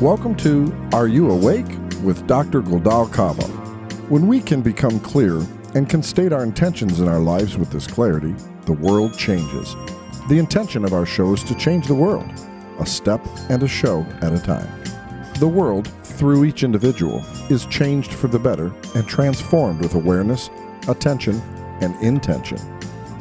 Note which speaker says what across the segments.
Speaker 1: Welcome to Are You Awake? With Dr. Guldaal Kaba. When we can become clear and can state our intentions in our lives with this clarity, the world changes. The intention of our show is to change the world, a step and a show at a time. The world, through each individual, is changed for the better and transformed with awareness, attention, and intention.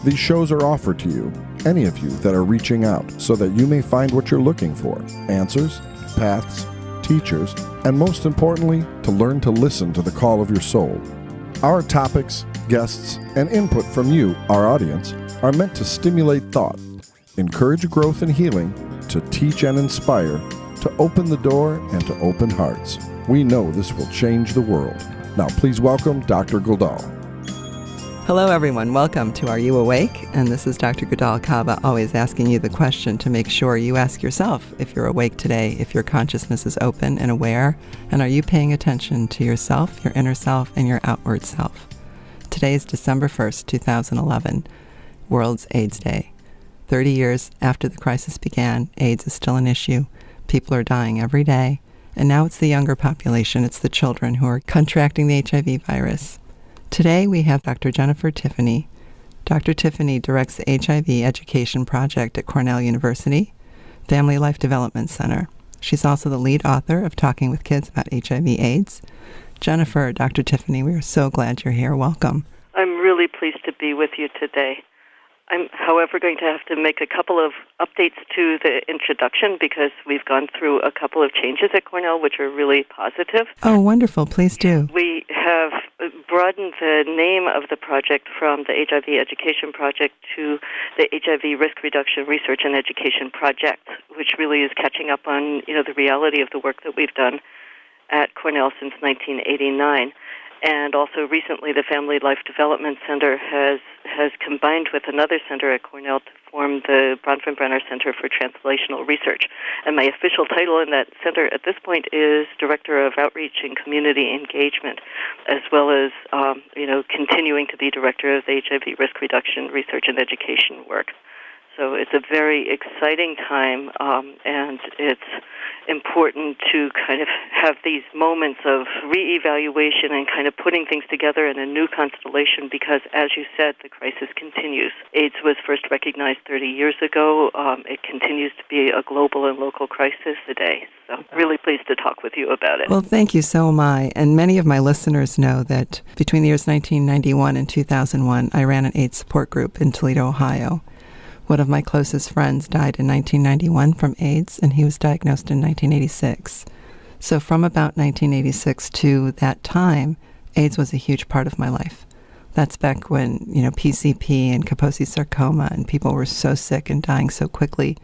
Speaker 1: These shows are offered to you, any of you that are reaching out, so that you may find what you're looking for, answers, paths, teachers, and most importantly, to learn to listen to the call of your soul. Our topics, guests, and input from you, our audience, are meant to stimulate thought, encourage growth and healing, to teach and inspire, to open the door and to open hearts. We know this will change the world. Now please welcome Dr. Guldaal.
Speaker 2: Hello everyone, welcome to Are You Awake? And this is Dr. Guldaal Kaba, always asking you the question to make sure you ask yourself if you're awake today, if your consciousness is open and aware, and are you paying attention to yourself, your inner self, and your outward self. Today is December 1st, 2011, World's AIDS Day. 30 years after the crisis began, AIDS is still an issue. People are dying every day, and now it's the younger population, it's the children who are contracting the HIV virus. Today we have Dr. Jennifer Tiffany. Dr. Tiffany directs the HIV Education Project at Cornell University, Family Life Development Center. She's also the lead author of Talking with Kids about HIV/AIDS. Jennifer, Dr. Tiffany, we are so glad you're here. Welcome.
Speaker 3: I'm really pleased to be with you today. I'm, however, going to have to make a couple of updates to the introduction because we've gone through a couple of changes at Cornell, which are really positive.
Speaker 2: Oh, wonderful. Please do.
Speaker 3: We have broadened the name of the project from the HIV Education Project to the HIV Risk Reduction Research and Education Project, which really is catching up on, the reality of the work that we've done at Cornell since 1989. And also recently, the Family Life Development Center has combined with another center at Cornell to form the Bronfenbrenner Center for Translational Research. And my official title in that center at this point is Director of Outreach and Community Engagement, as well as, continuing to be Director of the HIV Risk Reduction Research and Education work. So it's a very exciting time, and it's important to kind of have these moments of reevaluation and kind of putting things together in a new constellation because, as you said, the crisis continues. AIDS was first recognized 30 years ago. It continues to be a global and local crisis today. So really pleased to talk with you about it.
Speaker 2: Well, thank you, so am I. And many of my listeners know that between the years 1991 and 2001, I ran an AIDS support group in Toledo, Ohio. One of my closest friends died in 1991 from AIDS, and he was diagnosed in 1986. So from about 1986 to that time, AIDS was a huge part of my life. That's back when, PCP and Kaposi sarcoma, and people were so sick and dying so quickly.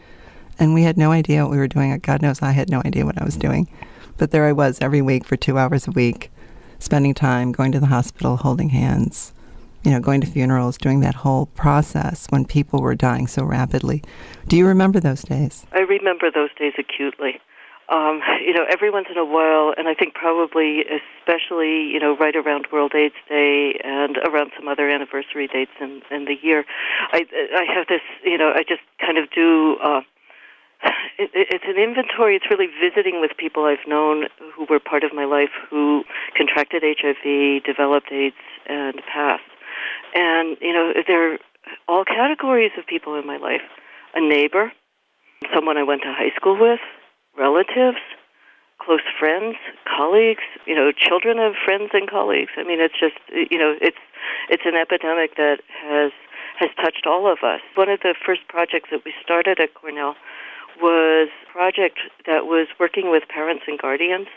Speaker 2: And we had no idea what we were doing. God knows I had no idea what I was doing. But there I was every week for 2 hours a week, spending time, going to the hospital, holding hands, going to funerals, doing that whole process when people were dying so rapidly. Do you remember those days?
Speaker 3: I remember those days acutely. Every once in a while, and I think probably especially, right around World AIDS Day and around some other anniversary dates in the year, I have this, I just kind of do, it's an inventory. It's really visiting with people I've known who were part of my life who contracted HIV, developed AIDS, and passed. And, there are all categories of people in my life. A neighbor, someone I went to high school with, relatives, close friends, colleagues, children of friends and colleagues. I mean, it's just, it's an epidemic that has touched all of us. One of the first projects that we started at Cornell was a project that was working with parents and guardians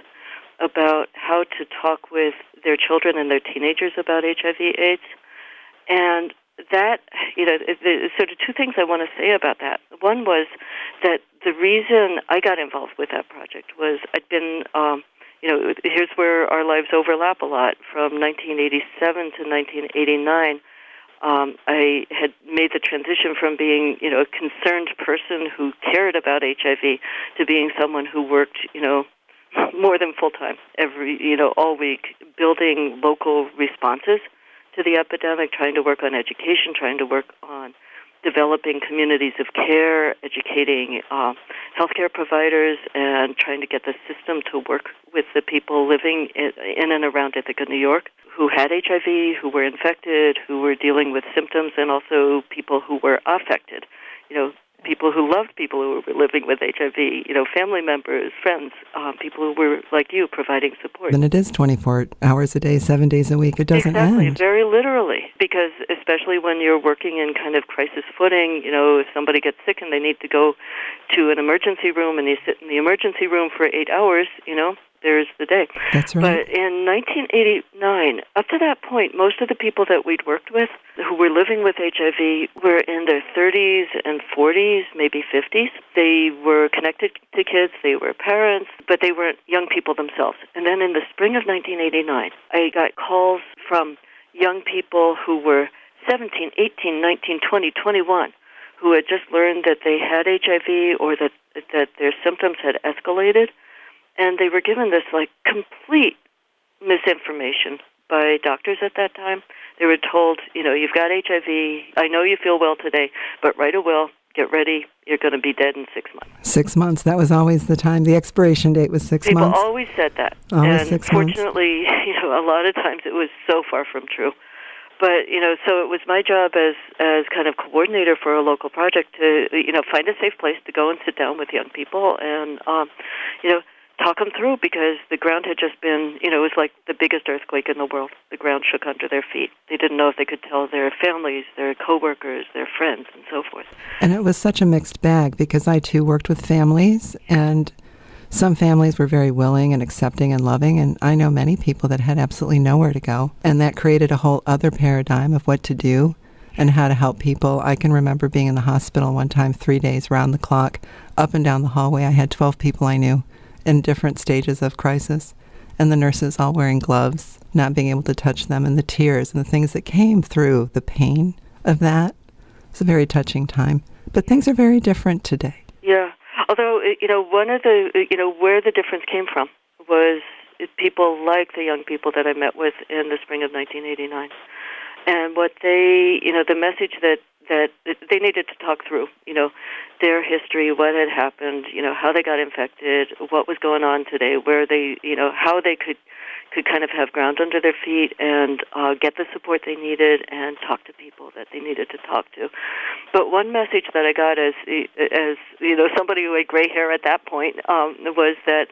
Speaker 3: about how to talk with their children and their teenagers about HIV/AIDS. And that, sort of two things I want to say about that. One was that the reason I got involved with that project was I'd been, here's where our lives overlap a lot. From 1987 to 1989, I had made the transition from being, a concerned person who cared about HIV to being someone who worked, more than full-time, all week, building local responses to the epidemic, trying to work on education, trying to work on developing communities of care, educating healthcare providers, and trying to get the system to work with the people living in and around Ithaca, New York, who had HIV, who were infected, who were dealing with symptoms, and also people who were affected. People who loved people who were living with HIV, family members, friends, people who were like you, providing support.
Speaker 2: And it is 24 hours a day, 7 days a week. It doesn't
Speaker 3: Exactly,
Speaker 2: end.
Speaker 3: very literally. Because especially when you're working in kind of crisis footing, if somebody gets sick and they need to go to an emergency room and you sit in the emergency room for 8 hours, there's the day.
Speaker 2: That's right.
Speaker 3: But in 1989, up to that point, most of the people that we'd worked with who were living with HIV were in their 30s and 40s, maybe 50s. They were connected to kids, they were parents, but they weren't young people themselves. And then in the spring of 1989, I got calls from young people who were 17, 18, 19, 20, 21, who had just learned that they had HIV or that their symptoms had escalated. And they were given this, complete misinformation by doctors at that time. They were told, you've got HIV. I know you feel well today, but write a will, get ready. You're going to be dead in 6 months.
Speaker 2: 6 months. That was always the time. The expiration date was 6 months.
Speaker 3: People always said that.
Speaker 2: Always
Speaker 3: and
Speaker 2: 6 months.
Speaker 3: Fortunately, a lot of times it was so far from true. But, so it was my job as kind of coordinator for a local project to, find a safe place to go and sit down with young people and, talk them through, because the ground had just been, it was like the biggest earthquake in the world. The ground shook under their feet. They didn't know if they could tell their families, their coworkers, their friends, and so forth.
Speaker 2: And it was such a mixed bag, because I, too, worked with families, and some families were very willing and accepting and loving, and I know many people that had absolutely nowhere to go, and that created a whole other paradigm of what to do and how to help people. I can remember being in the hospital one time, 3 days round the clock, up and down the hallway. I had 12 people I knew in different stages of crisis, and the nurses all wearing gloves, not being able to touch them, and the tears and the things that came through, the pain of that. It's a very touching time. But things are very different today.
Speaker 3: Yeah. Although, one of the, where the difference came from was people like the young people that I met with in the spring of 1989. And what they, the message that they needed to talk through, their history, what had happened, how they got infected, what was going on today, where they, how they could kind of have ground under their feet and get the support they needed and talk to people that they needed to talk to. But one message that I got as somebody who had gray hair at that point was that,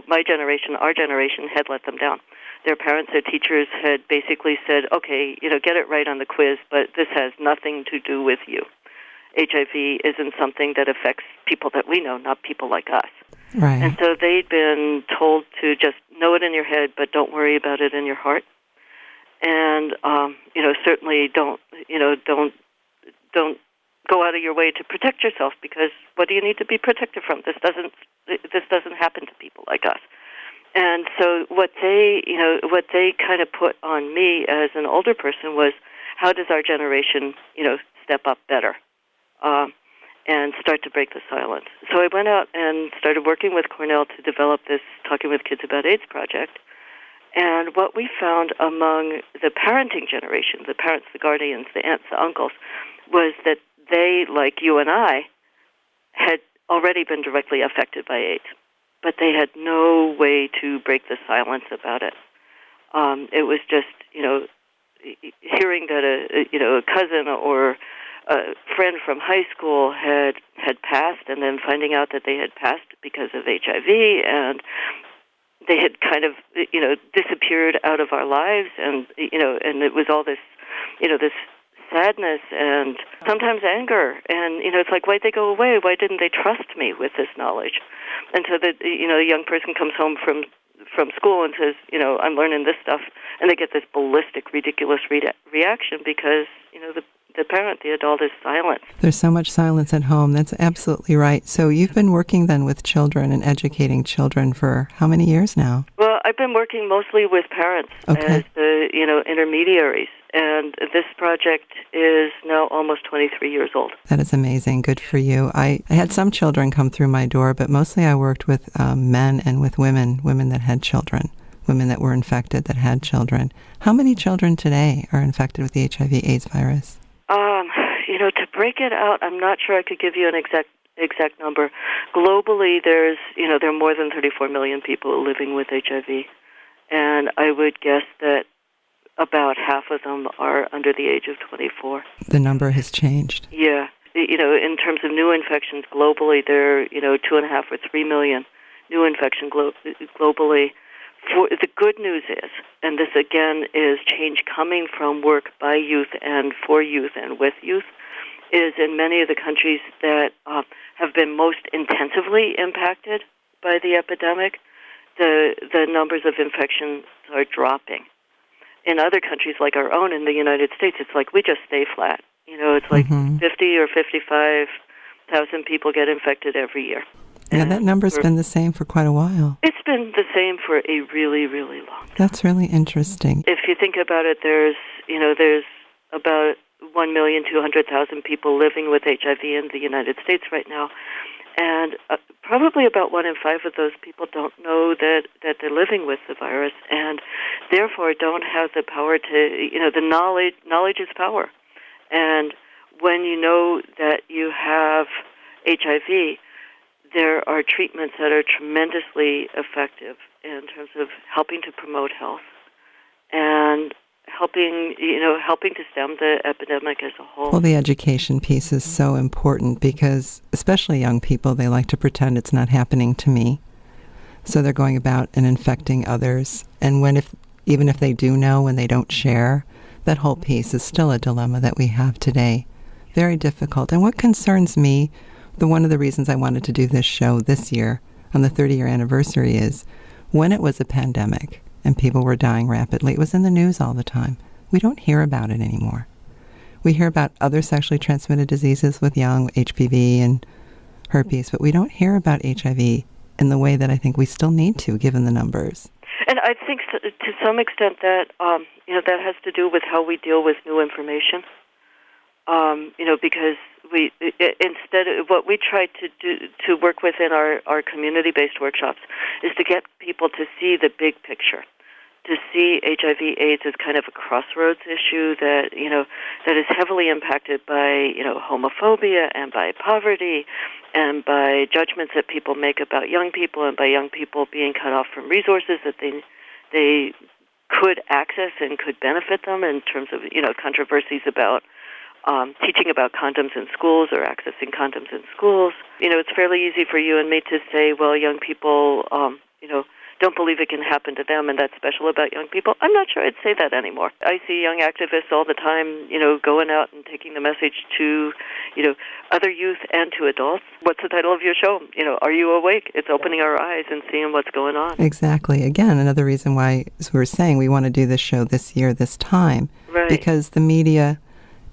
Speaker 3: my generation, our generation, had let them down. Their parents, their teachers had basically said, okay, get it right on the quiz, but this has nothing to do with you. HIV isn't something that affects people that we know, not people like us.
Speaker 2: Right.
Speaker 3: And so they'd been told to just know it in your head, but don't worry about it in your heart. And, certainly don't go out of your way to protect yourself, because what do you need to be protected from? This doesn't happen to people like us. And so what they kind of put on me as an older person was, how does our generation, step up better and start to break the silence? So I went out and started working with Cornell to develop this Talking with Kids About AIDS project. And what we found among the parenting generation, the parents, the guardians, the aunts, the uncles, was that they, like you and I, had already been directly affected by AIDS, but they had no way to break the silence about it. It was just, hearing that a cousin or a friend from high school had passed, and then finding out that they had passed because of HIV, and they had kind of, disappeared out of our lives, and it was all this, this sadness and sometimes anger, and it's like, why'd they go away? Why didn't they trust me with this knowledge? And so that a young person comes home from school and says, I'm learning this stuff, and they get this ballistic, ridiculous reaction because the parent, the adult, is silent.
Speaker 2: There's so much silence at home. That's absolutely right. So you've been working then with children and educating children for how many years now?
Speaker 3: Well, I've been working mostly with parents as the intermediaries. And this project is now almost 23 years old.
Speaker 2: That is amazing. Good for you. I had some children come through my door, but mostly I worked with men and with women that had children, women that were infected that had children. How many children today are infected with the HIV/AIDS virus?
Speaker 3: to break it out, I'm not sure I could give you an exact number. Globally, there are more than 34 million people living with HIV, and I would guess that about half of them are under the age of 24.
Speaker 2: The number has changed.
Speaker 3: Yeah. In terms of new infections globally, there are, 2.5 or 3 million new infections globally. The good news is, and this again is change coming from work by youth and for youth and with youth, is in many of the countries that have been most intensively impacted by the epidemic, the numbers of infections are dropping. In other countries like our own in the United States, it's like we just stay flat. It's like 50 or 55,000 people get infected every year.
Speaker 2: Yeah, that number's been the same for quite a while.
Speaker 3: It's been the same for a really, really long time.
Speaker 2: That's really interesting.
Speaker 3: If you think about it, there's about 1,200,000 people living with HIV in the United States right now, and probably about 1 in 5 of those people don't know that they're living with the virus, and therefore don't have the power to, the knowledge is power. And when you know that you have HIV, there are treatments that are tremendously effective in terms of helping to promote health and helping to stem the epidemic as a whole.
Speaker 2: Well, the education piece is so important because, especially young people, they like to pretend it's not happening to me. So they're going about and infecting others. And even if they do know, when they don't share, that whole piece is still a dilemma that we have today. Very difficult. And what concerns me, one of the reasons I wanted to do this show this year on the 30-year anniversary is when it was a pandemic and people were dying rapidly, it was in the news all the time. We don't hear about it anymore. We hear about other sexually transmitted diseases with young, HPV and herpes, but we don't hear about HIV in the way that I think we still need to, given the numbers.
Speaker 3: And I think to some extent that that has to do with how we deal with new information. Because what we try to do to work within our community-based workshops is to get people to see the big picture, to see HIV/AIDS as kind of a crossroads issue that is heavily impacted by homophobia and by poverty and by judgments that people make about young people and by young people being cut off from resources that they could access and could benefit them in terms of controversies about teaching about condoms in schools or accessing condoms in schools. It's fairly easy for you and me to say, well, young people, don't believe it can happen to them, and that's special about young people. I'm not sure I'd say that anymore. I see young activists all the time, going out and taking the message to, other youth and to adults. What's the title of your show? Are you awake? It's opening our eyes and seeing what's going on.
Speaker 2: Exactly. Again, another reason why, as we were saying, we want to do this show this year, this time.
Speaker 3: Right.
Speaker 2: Because the media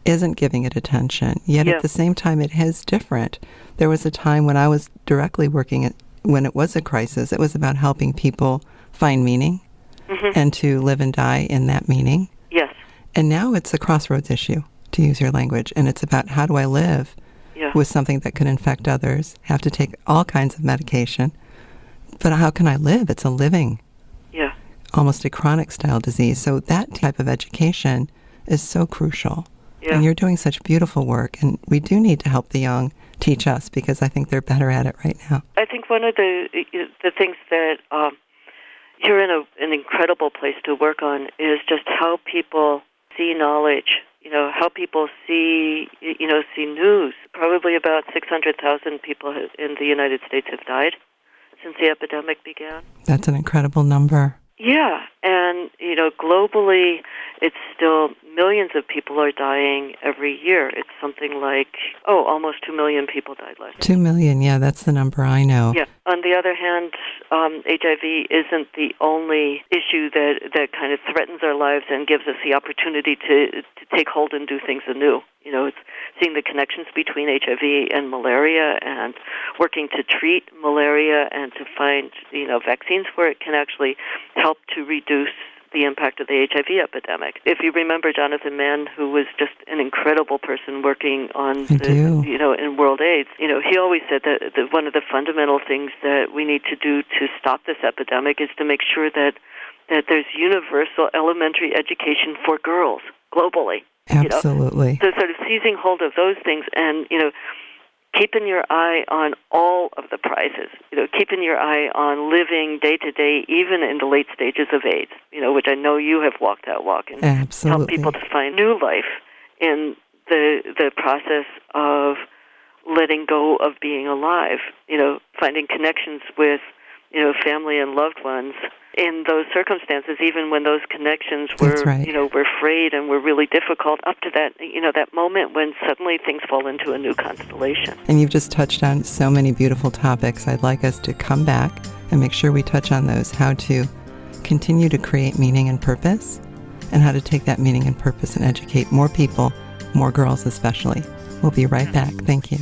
Speaker 2: isn't giving it attention. Yet at the same time, it is different. There was a time when I was directly working when it was a crisis. It was about helping people find meaning and to live and die in that meaning.
Speaker 3: Yes.
Speaker 2: And now it's a crossroads issue, to use your language. And it's about how do I live with something that could infect others, have to take all kinds of medication. But how can I live? It's a living, almost a chronic style disease. So that type of education is so crucial. Yeah. And you're doing such beautiful work, and we do need to help the young teach us because I think they're better at it right now.
Speaker 3: I think one of the things that you're in an incredible place to work on is just how people see knowledge, how people see news. Probably about 600,000 people in the United States have died since the epidemic began.
Speaker 2: That's an incredible number.
Speaker 3: Yeah, and globally, it's still millions of people are dying every year. It's something like almost 2 million people died last year.
Speaker 2: 2 million, yeah, that's the number I know.
Speaker 3: Yeah. On the other hand, HIV isn't the only issue that kind of threatens our lives and gives us the opportunity to take hold and do things anew. It's seeing the connections between HIV and malaria and working to treat malaria and to find, vaccines for it can actually help to reduce the impact of the HIV epidemic. If you remember Jonathan Mann, who was just an incredible person working on in World AIDS, he always said that one of the fundamental things that we need to do to stop this epidemic is to make sure that there's universal elementary education for girls globally.
Speaker 2: Absolutely.
Speaker 3: So sort of seizing hold of those things and, keeping your eye on all of the prizes, keeping your eye on living day to day, even in the late stages of AIDS, which I know you have walked that walk and help people to find new life in the process of letting go of being alive, finding connections with, family and loved ones in those circumstances, even when those connections were, were frayed and were really difficult, up to that, that moment when suddenly things fall into a new constellation.
Speaker 2: And you've just touched on so many beautiful topics. I'd like us to come back and make sure we touch on those, how to continue to create meaning and purpose, and how to take that meaning and purpose and educate more people, more girls especially. We'll be right back. Thank you.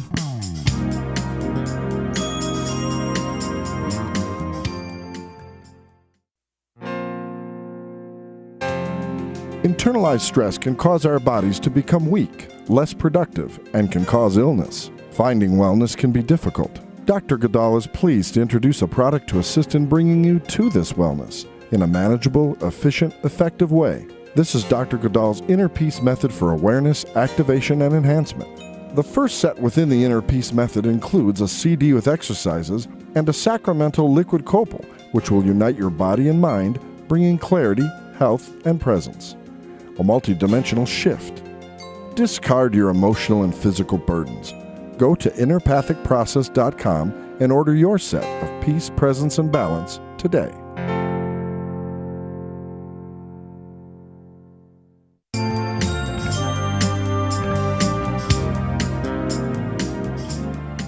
Speaker 1: Internalized stress can cause our bodies to become weak, less productive, and can cause illness. Finding wellness can be difficult. Dr. Goodall is pleased to introduce a product to assist in bringing you to this wellness in a manageable, efficient, effective way. This is Dr. Goodall's Inner Peace Method for Awareness, Activation, and Enhancement. The first set within the Inner Peace Method includes a CD with exercises and a sacramental liquid copal, which will unite your body and mind, bringing clarity, health, and presence. A multidimensional shift. Discard your emotional and physical burdens. Go to innerpathicprocess.com and order your set of peace, presence, and balance today.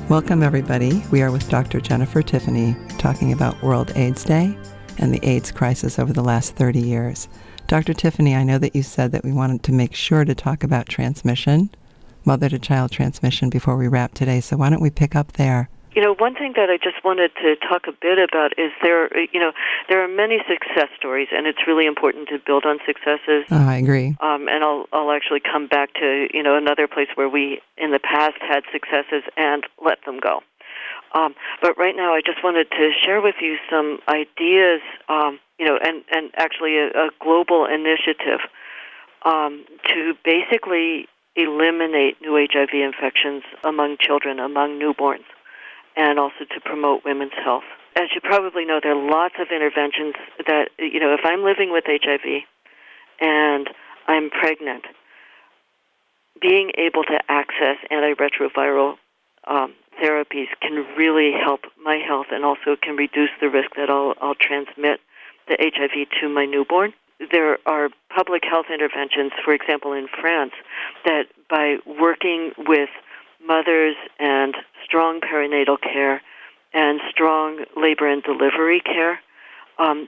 Speaker 2: Welcome, everybody. We are with Dr. Jennifer Tiffany talking about World AIDS Day and the AIDS crisis over the last 30 years. Dr. Tiffany, I know that you said that we wanted to make sure to talk about transmission, mother-to-child transmission, before we wrap today. So why don't we pick up there?
Speaker 3: One thing that I just wanted to talk a bit about is there are many success stories, and it's really important to build on successes.
Speaker 2: Oh, I agree.
Speaker 3: And I'll actually come back to, another place where we, in the past, had successes and let them go. But right now, I just wanted to share with you some ideas, and actually a global initiative to basically eliminate new HIV infections among children, among newborns, and also to promote women's health. As you probably know, there are lots of interventions that, if I'm living with HIV and I'm pregnant, being able to access antiretroviral therapies can really help my health, and also can reduce the risk that I'll transmit the HIV to my newborn. There are public health interventions, for example, in France, that by working with mothers and strong perinatal care and strong labor and delivery care,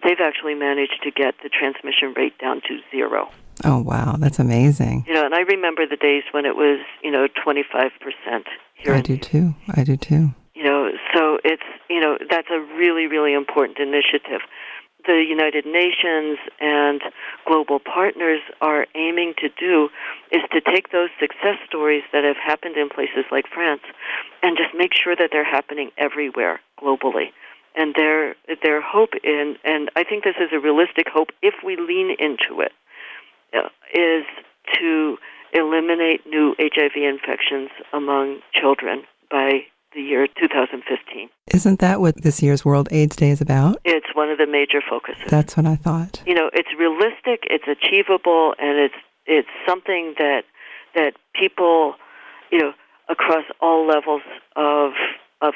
Speaker 3: they've actually managed to get the transmission rate down to 0.
Speaker 2: Oh, wow. That's amazing.
Speaker 3: And I remember the days when it was, 25% here.
Speaker 2: I do too.
Speaker 3: So it's, that's a really, really important initiative. The United Nations and global partners are aiming to do is to take those success stories that have happened in places like France and just make sure that they're happening everywhere globally. And their hope and I think this is a realistic hope if we lean into it, is to eliminate new HIV infections among children by the year 2015.
Speaker 2: Isn't that what this year's World AIDS Day is about?
Speaker 3: It's one of the major focuses.
Speaker 2: That's what I thought.
Speaker 3: It's realistic, it's achievable, and it's something that people, across all levels of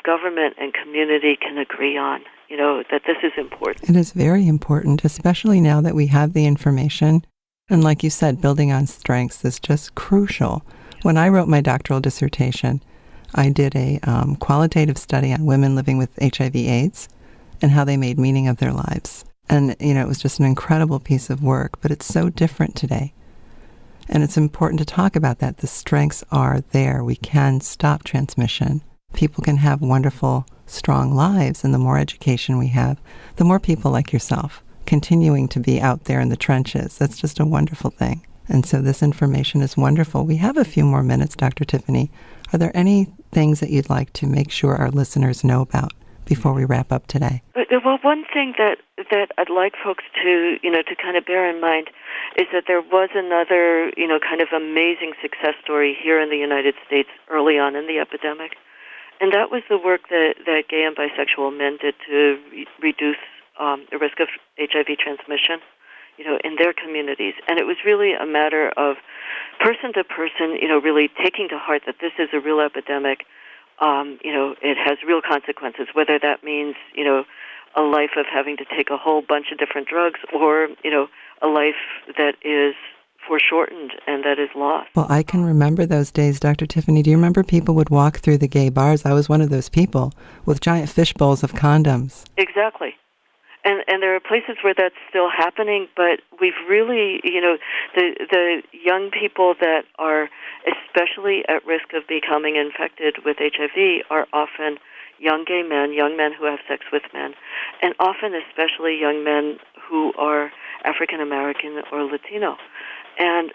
Speaker 3: government and community can agree on, that this is important.
Speaker 2: It is very important, especially now that we have the information. And like you said, building on strengths is just crucial. When I wrote my doctoral dissertation, I did a qualitative study on women living with HIV/AIDS and how they made meaning of their lives. And, it was just an incredible piece of work, but it's so different today. And it's important to talk about that. The strengths are there. We can stop transmission. People can have wonderful, strong lives, and the more education we have, the more people like yourself continuing to be out there in the trenches. That's just a wonderful thing. And so this information is wonderful. We have a few more minutes, Dr. Tiffany. Are there any things that you'd like to make sure our listeners know about before we wrap up today?
Speaker 3: Well, one thing that I'd like folks to, to kind of bear in mind is that there was another, kind of amazing success story here in the United States early on in the epidemic. And that was the work that gay and bisexual men did to reduce the risk of HIV transmission, in their communities. And it was really a matter of person to person, really taking to heart that this is a real epidemic. It has real consequences, whether that means, a life of having to take a whole bunch of different drugs or, a life that is foreshortened and that is lost.
Speaker 2: Well, I can remember those days, Dr. Tiffany. Do you remember people would walk through the gay bars? I was one of those people with giant fish bowls of condoms.
Speaker 3: Exactly. And there are places where that's still happening, but we've really, the young people that are especially at risk of becoming infected with HIV are often young men who have sex with men, and often especially young men who are African American or Latino. And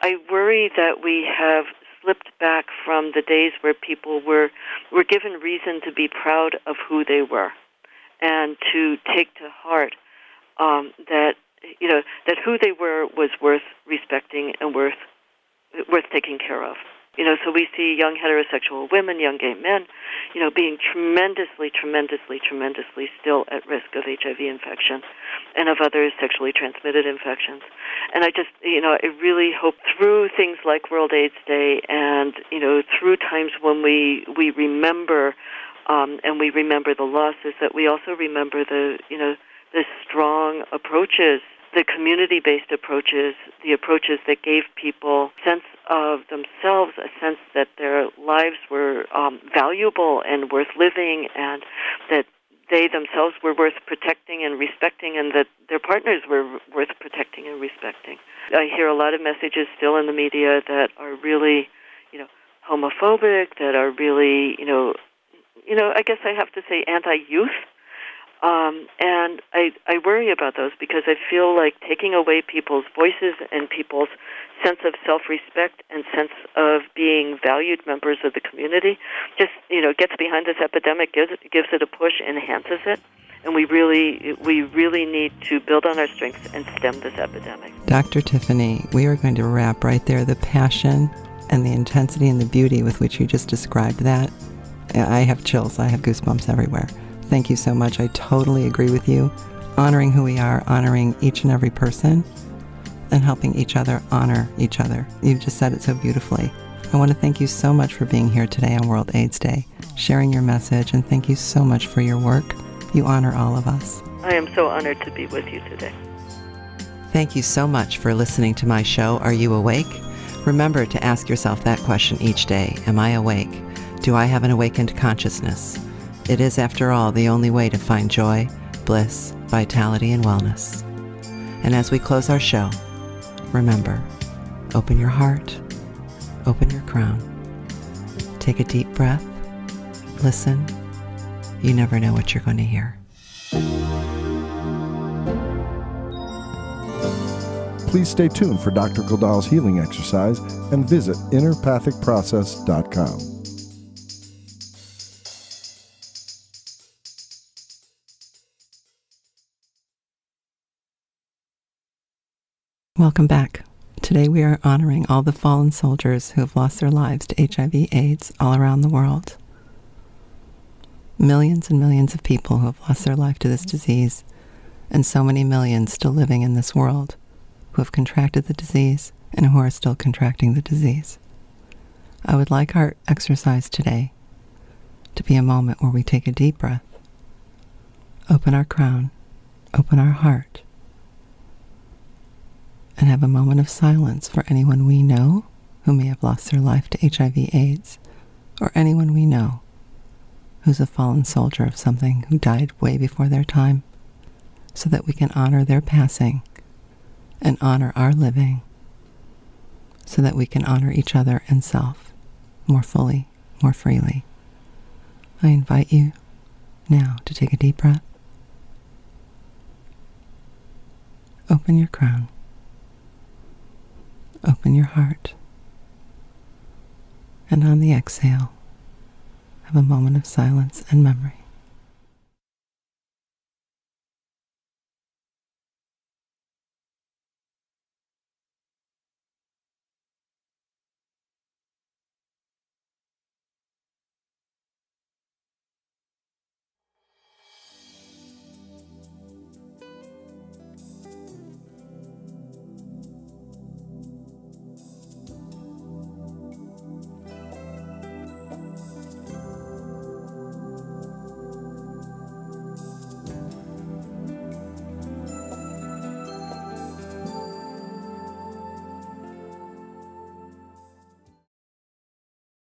Speaker 3: I worry that we have slipped back from the days where people were given reason to be proud of who they were and to take to heart that who they were was worth respecting and worth taking care of. So we see young heterosexual women, young gay men, being tremendously still at risk of HIV infection and of other sexually transmitted infections. And I just, I really hope through things like World AIDS Day and, through times when we remember and we remember the losses, that we also remember the strong approaches, the community-based approaches, the approaches that gave people a sense of themselves, a sense that their lives were valuable and worth living, and that they themselves were worth protecting and respecting, and that their partners were worth protecting and respecting. I hear a lot of messages still in the media that are really, homophobic, that are really, I guess I have to say anti-youth. And I worry about those because I feel like taking away people's voices and people's sense of self-respect and sense of being valued members of the community just, gets behind this epidemic, gives it a push, enhances it. And we really need to build on our strengths and stem this epidemic.
Speaker 2: Dr. Tiffany, we are going to wrap right there. The passion and the intensity and the beauty with which you just described that. I have chills. I have goosebumps everywhere. Thank you so much. I totally agree with you. Honoring who we are, honoring each and every person, and helping each other honor each other. You've just said it so beautifully. I want to thank you so much for being here today on World AIDS Day, sharing your message, and thank you so much for your work. You honor all of us.
Speaker 3: I am so honored to be with you today.
Speaker 2: Thank you so much for listening to my show, Are You Awake? Remember to ask yourself that question each day. Am I awake? Do I have an awakened consciousness? It is, after all, the only way to find joy, bliss, vitality, and wellness. And as we close our show, remember, open your heart, open your crown, take a deep breath, listen. You never know what you're going to hear.
Speaker 1: Please stay tuned for Dr. Goldal's healing exercise and visit innerpathicprocess.com.
Speaker 2: Welcome back. Today we are honoring all the fallen soldiers who have lost their lives to HIV/AIDS all around the world. Millions and millions of people who have lost their life to this disease, and so many millions still living in this world who have contracted the disease and who are still contracting the disease. I would like our exercise today to be a moment where we take a deep breath, open our crown, open our heart, and have a moment of silence for anyone we know who may have lost their life to HIV/AIDS, or anyone we know who's a fallen soldier of something who died way before their time, so that we can honor their passing and honor our living, so that we can honor each other and self more fully, more freely. I invite you now to take a deep breath, open your crown, open your heart, and on the exhale, have a moment of silence and memory.